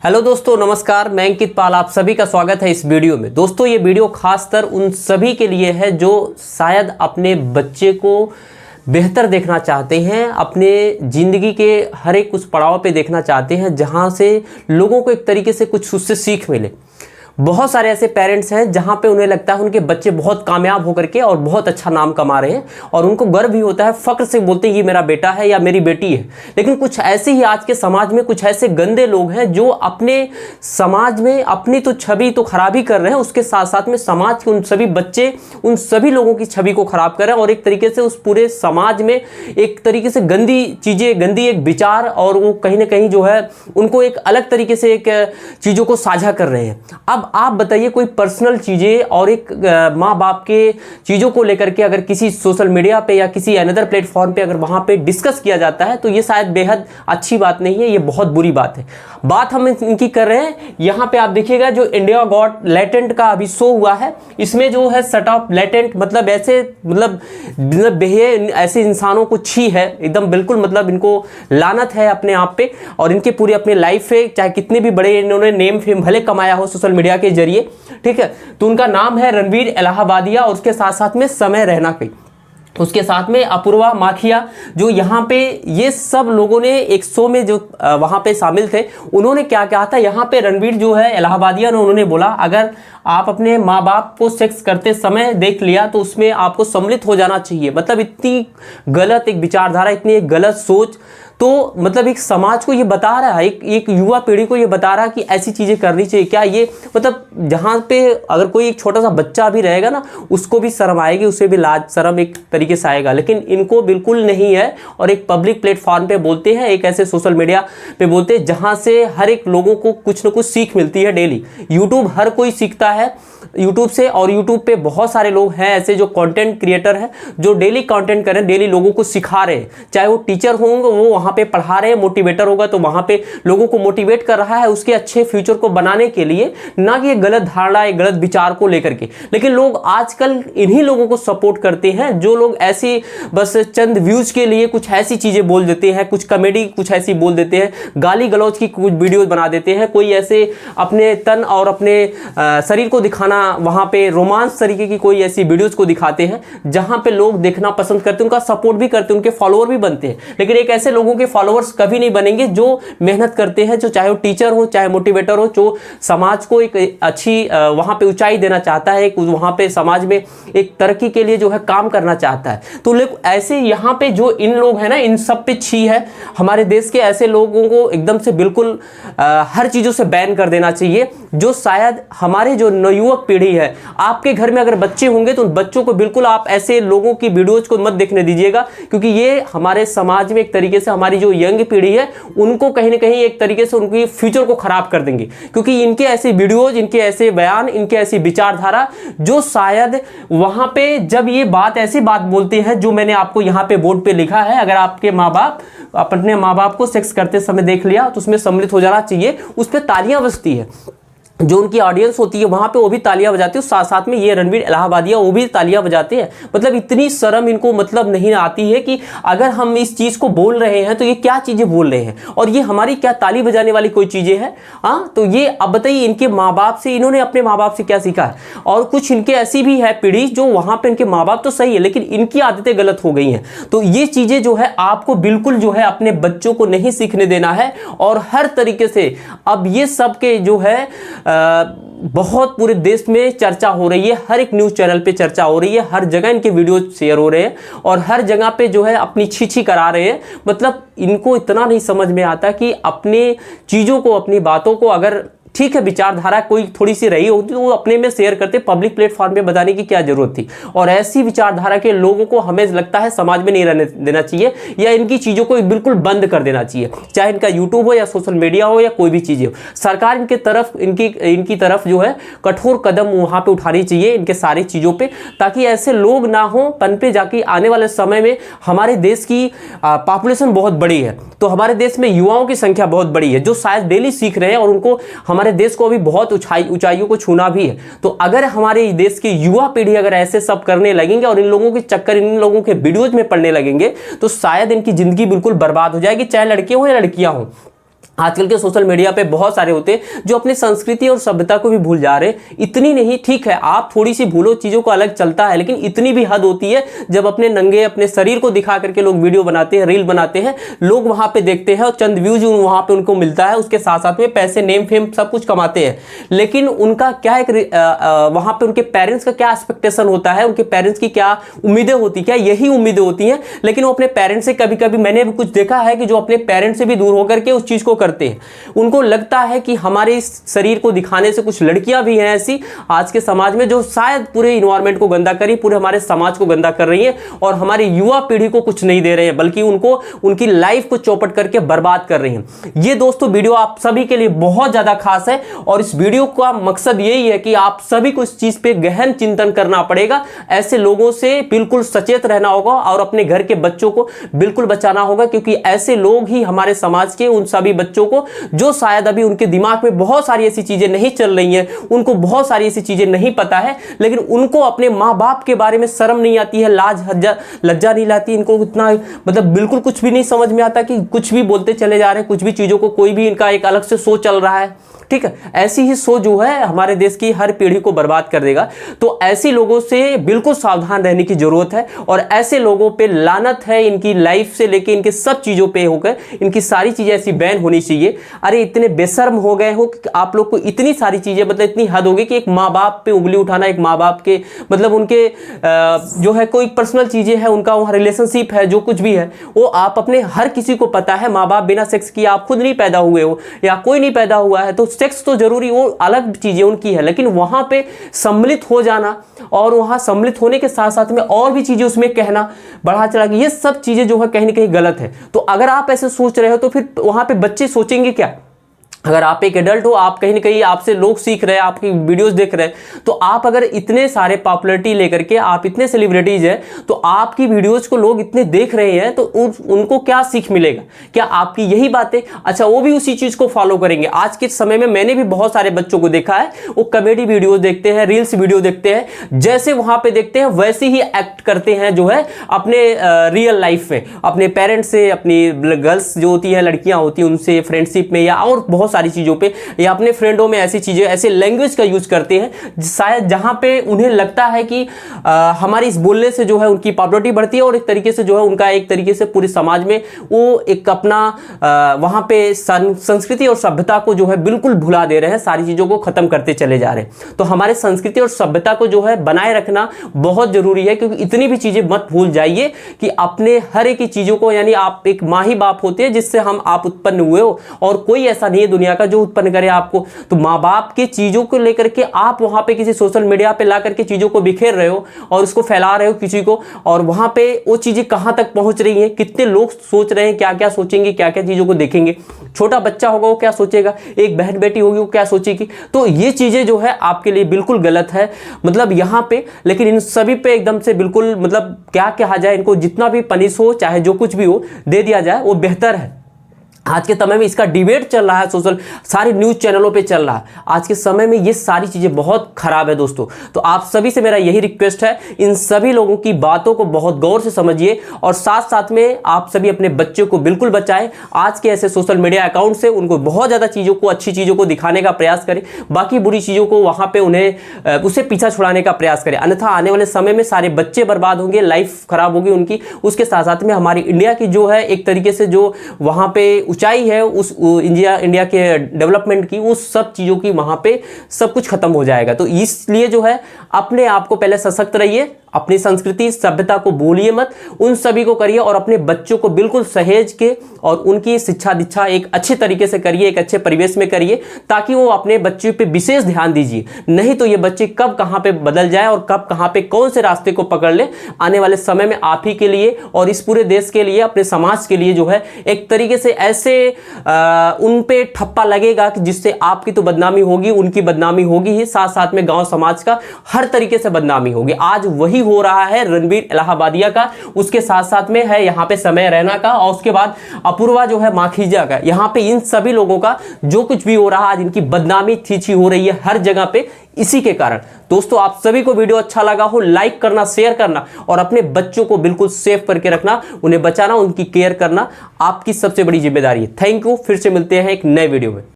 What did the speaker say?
Hello दोस्तों, नमस्कार। मैं अंकित पाल, आप सभी का स्वागत है इस वीडियो में। दोस्तों, ये वीडियो खासकर उन सभी के लिए है जो शायद अपने बच्चे को बेहतर देखना चाहते हैं, अपने ज़िंदगी के हर एक उस पड़ाव पे देखना चाहते हैं जहां से लोगों को एक तरीके से कुछ उससे सीख मिले। बहुत सारे ऐसे पेरेंट्स हैं जहां पे उन्हें लगता है उनके बच्चे बहुत कामयाब होकर के और बहुत अच्छा नाम कमा रहे हैं और उनको गर्व भी होता है, फख्र से बोलते हैं ये मेरा बेटा है या मेरी बेटी है। लेकिन कुछ ऐसे ही आज के समाज में कुछ ऐसे गंदे लोग हैं जो अपने समाज में अपनी तो छवि तो खराब ही कर रहे हैं, उसके साथ साथ में समाज के उन सभी बच्चे, उन सभी लोगों की छवि को खराब कर रहे हैं और एक तरीके से उस पूरे समाज में एक तरीके से गंदी चीज़ें, गंदी एक विचार, और वो कहीं ना कहीं जो है उनको एक अलग तरीके से एक चीज़ों को साझा कर रहे हैं। अब आप बताइए, कोई पर्सनल चीज़ें और एक माँ बाप के चीज़ों को लेकर के अगर किसी सोशल मीडिया पे या किसी अनदर प्लेटफॉर्म पे अगर वहाँ पे डिस्कस किया जाता है तो ये शायद बेहद अच्छी बात नहीं है, ये बहुत बुरी बात है। बात हम इनकी कर रहे हैं। यहाँ पे आप देखिएगा जो इंडिया गॉट लेटेंट का अभी शो हुआ है, इसमें जो है सट ऑफ लेटेंट मतलब ऐसे ऐसे इंसानों को छी है एकदम, बिल्कुल मतलब इनको लानत है अपने आप पे और इनके पूरे अपने लाइफ पे, चाहे कितने भी बड़े इन्होंने नेम फेम भले कमाया हो सोशल मीडिया के जरिए, ठीक है। तो उनका नाम है रणवीर इलाहाबादिया और उसके साथ साथ में समय रैना की, उसके साथ में अपूर्वा माखिया, जो यहाँ पे ये सब लोगों ने एक शो में जो वहाँ पे शामिल थे, उन्होंने क्या कहा था। यहाँ पे रणवीर जो है इलाहाबादिया ने उन्होंने बोला, अगर आप अपने माँ बाप को सेक्स करते समय देख लिया तो उसमें आपको सम्मिलित हो जाना चाहिए। मतलब इतनी गलत एक विचारधारा, इतनी एक गलत सोच। तो मतलब एक समाज को ये बता रहा है, एक युवा पीढ़ी को ये बता रहा है कि ऐसी चीज़ें करनी चाहिए। क्या ये मतलब जहाँ पे अगर कोई एक छोटा सा बच्चा भी रहेगा ना, उसको भी शर्म आएगी, उसे भी लाज शर्म एक तरीके से आएगा, लेकिन इनको बिल्कुल नहीं है। और एक पब्लिक प्लेटफॉर्म पे बोलते हैं, एक ऐसे सोशल मीडिया पे बोलते हैं जहाँ से हर एक लोगों को कुछ ना कुछ सीख मिलती है डेली। यूट्यूब हर कोई सीखता है यूट्यूब से, और यूट्यूब पे बहुत सारे लोग हैं ऐसे जो कंटेंट क्रिएटर हैं जो डेली कंटेंट कर रहे हैं, डेली लोगों को सिखा रहे हैं। चाहे वो टीचर होंगे, वो वहाँ पे पढ़ा रहे हैं, मोटिवेटर होगा तो वहाँ पे लोगों को मोटिवेट कर रहा है उसके अच्छे फ्यूचर को बनाने के लिए, ना कि गलत धारणा, एक गलत विचार को लेकर के। लेकिन लोग आजकल इन्हीं लोगों को सपोर्ट करते हैं जो लोग ऐसी बस चंद व्यूज के लिए कुछ ऐसी चीज़ें बोल देते हैं, कुछ कॉमेडी कुछ ऐसी बोल देते हैं, गाली गलौज की कुछ वीडियो बना देते हैं, कोई ऐसे अपने तन और अपने शरीर को दिखाना, वहां पे रोमांस तरीके की कोई ऐसी वीडियोस को दिखाते हैं जहां पे लोग देखना पसंद करते हैं, उनका सपोर्ट भी करते हैं, उनके फॉलोअर भी बनते हैं। लेकिन एक ऐसे लोगों के फॉलोअर्स कभी नहीं बनेंगे जो मेहनत करते हैं, जो चाहे वो टीचर हो, चाहे मोटिवेटर हो, जो समाज को एक अच्छी वहां पे ऊंचाई देना चाहता है, वहां पे समाज में एक तरक्की के लिए जो है काम करना चाहता है। तो लोग ऐसे यहाँ पे जो इन लोग हैं ना, इन सब पे छी है। हमारे देश के ऐसे लोगों को एकदम से बिल्कुल हर चीजों से बैन कर देना चाहिए, जो शायद हमारे जो नवयुवक पीढ़ी है, आपके घर में अगर बच्चे होंगे तो उन बच्चों को बिल्कुल आप ऐसे लोगों की वीडियोज को मत देखने दीजिएगा, क्योंकि ये हमारे समाज में एक तरीके से हमारी जो यंग पीढ़ी है उनको कहीं ना कहीं एक तरीके से उनकी फ्यूचर को खराब कर देंगे। क्योंकि इनके ऐसे वीडियोज, इनके ऐसे बयान, इनके ऐसी विचारधारा, जो शायद वहां पे जब ये बात ऐसी बात बोलते हैं जो मैंने आपको यहाँ पे बोर्ड पे लिखा है, अगर आपके माँ बाप अपने माँ बाप को सेक्स करते समय देख लिया तो उसमें सम्मिलित हो जाना चाहिए, उस पर तालियां बजती है। जो उनकी ऑडियंस होती है वहां पे वो भी तालियां बजाते हैं, साथ साथ में ये रणवीर इलाहाबादिया वो भी तालियां बजाते हैं। मतलब इतनी शर्म इनको मतलब नहीं आती है कि अगर हम इस चीज को बोल रहे हैं तो ये क्या चीजें बोल रहे हैं और ये हमारी क्या ताली बजाने वाली कोई चीजें हैं। हाँ, तो ये अब बताइए, इनके माँ बाप से, इन्होंने अपने माँ बाप से क्या सीखा है। और कुछ इनके ऐसी भी है पीढ़ी जो वहां पे इनके माँ बाप तो सही है लेकिन इनकी आदतें गलत हो गई हैं। तो ये चीजें जो है आपको बिल्कुल जो है अपने बच्चों को नहीं सीखने देना है। और हर तरीके से अब ये सब के जो है बहुत पूरे देश में चर्चा हो रही है, हर एक न्यूज़ चैनल पे चर्चा हो रही है, हर जगह इनके वीडियो शेयर हो रहे हैं और हर जगह पे जो है अपनी छी करा रहे हैं। मतलब इनको इतना नहीं समझ में आता कि अपने चीज़ों को, अपनी बातों को, अगर ठीक है विचारधारा कोई थोड़ी सी रही होती तो वो अपने में शेयर करते, पब्लिक प्लेटफॉर्म पे बताने की क्या जरूरत थी। और ऐसी विचारधारा के लोगों को हमें लगता है समाज में नहीं रहने देना चाहिए या इनकी चीज़ों को बिल्कुल बंद कर देना चाहिए, चाहे इनका यूट्यूब हो या सोशल मीडिया हो या कोई भी चीज़ें हो। सरकार इनकी तरफ जो है कठोर कदम वहाँ पर उठानी चाहिए इनके सारी चीज़ों पर, ताकि ऐसे लोग ना हो पनपे जाके। आने वाले समय में हमारे देश की पॉपुलेशन बहुत बड़ी है, तो हमारे देश में युवाओं की संख्या बहुत बड़ी है जो शायद डेली सीख रहे हैं और उनको हमारे देश को अभी बहुत ऊंचाइयों को छूना भी है। तो अगर हमारे देश की युवा पीढ़ी अगर ऐसे सब करने लगेंगे और इन लोगों के चक्कर, इन लोगों के वीडियोज में पड़ने लगेंगे तो शायद इनकी जिंदगी बिल्कुल बर्बाद हो जाएगी, चाहे लड़के हो या लड़कियां हो। आजकल के सोशल मीडिया पे बहुत सारे होते हैं जो अपनी संस्कृति और सभ्यता को भी भूल जा रहे हैं। इतनी नहीं, ठीक है आप थोड़ी सी भूलो, चीज़ों को अलग चलता है, लेकिन इतनी भी हद होती है जब अपने नंगे अपने शरीर को दिखा करके लोग वीडियो बनाते हैं, रील बनाते हैं, लोग वहाँ पे देखते हैं और चंद व्यूज वहाँ पे उनको मिलता है, उसके साथ साथ में पैसे, नेम फेम सब कुछ कमाते हैं। लेकिन उनका क्या एक वहाँ पे उनके पेरेंट्स का क्या एक्सपेक्टेशन होता है, उनके पेरेंट्स की क्या उम्मीदें होती, क्या यही उम्मीदें होती हैं? लेकिन वो अपने पेरेंट्स से कभी कभी, मैंने भी कुछ देखा है कि जो अपने पेरेंट्स से भी दूर होकर के उस चीज़ को करते हैं। उनको लगता है कि हमारे इस शरीर को दिखाने से कुछ लड़कियां भी हैं ऐसी आज के समाज में जो शायद पूरे इन्वायरमेंट को गंदा करी, पूरे हमारे समाज को गंदा कर रही हैं और हमारी युवा पीढ़ी को कुछ नहीं दे रहे हैं, बल्कि उनको उनकी लाइफ को चौपट करके बर्बाद कर रही हैं। ये दोस्तों वीडियो आप सभी के लिए बहुत ज्यादा खास है और इस वीडियो का मकसद यही है कि आप सभी को इस चीज पे गहन चिंतन करना पड़ेगा। ऐसे लोगों से बिल्कुल सचेत रहना होगा और अपने घर के बच्चों को बिल्कुल बचाना होगा, क्योंकि ऐसे लोग ही हमारे समाज के उन सभी बच्चों को जो शायद अभी उनके दिमाग में बहुत सारी ऐसी चीजें नहीं चल रही हैं, उनको बहुत सारी ऐसी चीजें नहीं पता है, लेकिन उनको अपने माँ बाप के बारे में शर्म नहीं आती है, लज्जा नहीं लाती, इनको इतना मतलब बिल्कुल कुछ भी नहीं समझ में आता कि कुछ भी बोलते चले जा रहे हैं, कुछ भी चीजों को, कोई भी इनका एक अलग से सोच चल रहा है। ठीक है, ऐसी ही सोच जो है हमारे देश की हर पीढ़ी को बर्बाद कर देगा। तो ऐसी लोगों से बिल्कुल सावधान रहने की जरूरत है और ऐसे लोगों पे लानत है, इनकी लाइफ से लेके इनके सब चीजों पे होकर इनकी सारी चीजें ऐसी बैन होनी चाहिए। अरे इतने बेशर्म हो गए हो कि आप लोग को इतनी सारी चीजें, मतलब इतनी हद होगी कि एक माँ बाप पे उंगली उठाना, एक माँ बाप के मतलब उनके जो है कोई पर्सनल चीजें हैं, उनका वहाँ रिलेशनशिप है, जो कुछ भी है वो आप अपने, हर किसी को पता है माँ बाप बिना सेक्स किए आप खुद नहीं पैदा हुए हो या कोई नहीं पैदा हुआ है, तो सेक्स तो जरूरी, वो अलग चीजें उनकी है, लेकिन वहां पे सम्मिलित हो जाना और वहां सम्मिलित होने के साथ साथ में और भी चीजें उसमें कहना, बढ़ा चढ़ा के, ये सब चीजें जो है कहीं ना कहीं गलत है। तो अगर आप ऐसे सोच रहे हो तो फिर वहां पे बच्चे सोचेंगे क्या? अगर आप एक एडल्ट हो, आप कहीं ना कहीं आपसे लोग सीख रहे हैं, आपकी वीडियोस देख रहे हैं, तो आप अगर इतने सारे पॉपुलैरिटी लेकर के आप इतने सेलिब्रिटीज हैं, तो आपकी वीडियोस को लोग इतने देख रहे हैं, तो उनको क्या सीख मिलेगा? क्या आपकी यही बातें, अच्छा वो भी उसी चीज को फॉलो करेंगे? आज के समय में मैंने भी बहुत सारे बच्चों को देखा है, वो कॉमेडी वीडियोस देखते हैं, रील्स वीडियो देखते हैं, जैसे वहां पे देखते हैं वैसे ही एक्ट करते हैं जो है अपने रियल लाइफ में, अपने पेरेंट्स से, अपनी गर्ल्स जो होती है, लड़कियां होती हैं, उनसे फ्रेंडशिप में या और बहुत सारी चीजों पे, या अपने फ्रेंडों में ऐसी चीजें, ऐसे लैंग्वेज का यूज करते हैं शायद जहां पे उन्हें लगता है कि हमारी इस बोलने से जो है उनकी पॉपुलैरिटी बढ़ती है और एक तरीके से जो है उनका एक तरीके से पूरे समाज में वो एक अपना वहां पे संस्कृति और सभ्यता को जो है बिल्कुल भुला दे रहे हैं, सारी चीजों को खत्म करते चले जा रहे हैं। तो हमारे संस्कृति और सभ्यता को जो है बनाए रखना बहुत जरूरी है, क्योंकि इतनी भी चीजें मत भूल जाइए कि अपने हर एक चीजों को, यानी आप एक माँ ही बाप होते हैं जिससे आप उत्पन्न हुए हो और कोई ऐसा नहीं है दुनिया का जो उत्पन्न करे आपको। तो माँ बाप के चीजों को लेकर के आप वहां पे किसी सोशल मीडिया पे ला करके चीजों को बिखेर रहे हो और उसको फैला रहे हो किसी को, और वहां पे वो चीजें कहां तक पहुंच रही हैं, कितने लोग सोच रहे हैं, क्या क्या सोचेंगे, क्या क्या चीजों को देखेंगे, छोटा बच्चा होगा वो क्या सोचेगा, एक बहन बेटी होगी वो क्या सोचेगी। तो ये चीजें जो है आपके लिए बिल्कुल गलत है, मतलब यहाँ पे। लेकिन इन सभी पे एकदम से बिल्कुल मतलब क्या कहा जाए, इनको जितना भी पनिश हो, चाहे जो कुछ भी हो दे दिया जाए, वो बेहतर है। आज के समय में इसका डिबेट चल रहा है, सोशल सारे न्यूज चैनलों पे चल रहा है। आज के समय में ये सारी चीजें बहुत खराब है दोस्तों। तो आप सभी से मेरा यही रिक्वेस्ट है, इन सभी लोगों की बातों को बहुत गौर से समझिए और साथ साथ में आप सभी अपने बच्चों को बिल्कुल बचाएं। आज के ऐसे सोशल मीडिया अकाउंट से उनको बहुत ज्यादा चीजों को, अच्छी चीजों को दिखाने का प्रयास करें, बाकी बुरी चीजों को वहां पे उन्हें उससे पीछा छुड़ाने का प्रयास करें, अन्यथा आने वाले समय में सारे बच्चे बर्बाद होंगे, लाइफ खराब होगी उनकी। उसके साथ साथ में हमारी इंडिया की जो है एक तरीके से जो वहां पे ऊंचाई है उस इंडिया के डेवलपमेंट की, उस सब चीजों की वहां पे सब कुछ खत्म हो जाएगा। तो इसलिए जो है अपने आप को पहले सशक्त रहिए, अपनी संस्कृति सभ्यता को भूलिए मत, उन सभी को करिए और अपने बच्चों को बिल्कुल सहेज के और उनकी शिक्षा दीक्षा एक अच्छे तरीके से करिए, एक अच्छे परिवेश में करिए, ताकि वो अपने बच्चों पे विशेष ध्यान दीजिए। नहीं तो ये बच्चे कब कहां पे बदल जाए और कब कहां पे कौन से रास्ते को पकड़ ले, आने वाले समय में आप ही के लिए और इस पूरे देश के लिए, अपने समाज के लिए जो है एक तरीके से ऐसे उन पे ठप्पा लगेगा कि जिससे आपकी तो बदनामी होगी, उनकी बदनामी होगी ही, साथ साथ में गांव समाज का हर तरीके से बदनामी होगी। आज वही ही हो रहा है रणवीर इलाहाबादिया का, उसके साथ साथ में है यहाँ पे समय रैना का, और उसके बाद अपूर्वा जो है माखीजा का। यहाँ पे इन सभी लोगों का जो कुछ भी हो रहा है, आज इनकी बदनामी थीची हो रही है हर जगह पे, इसी के कारण। दोस्तों आप सभी को वीडियो अच्छा लगा हो, लाइक करना, शेयर करना, और अपने बच्चों को बिल्कुल सेफ करके रखना, उन्हें बचाना, उनकी केयर करना आपकी सबसे बड़ी जिम्मेदारी है। थैंक यू, फिर से मिलते हैं एक नए वीडियो में।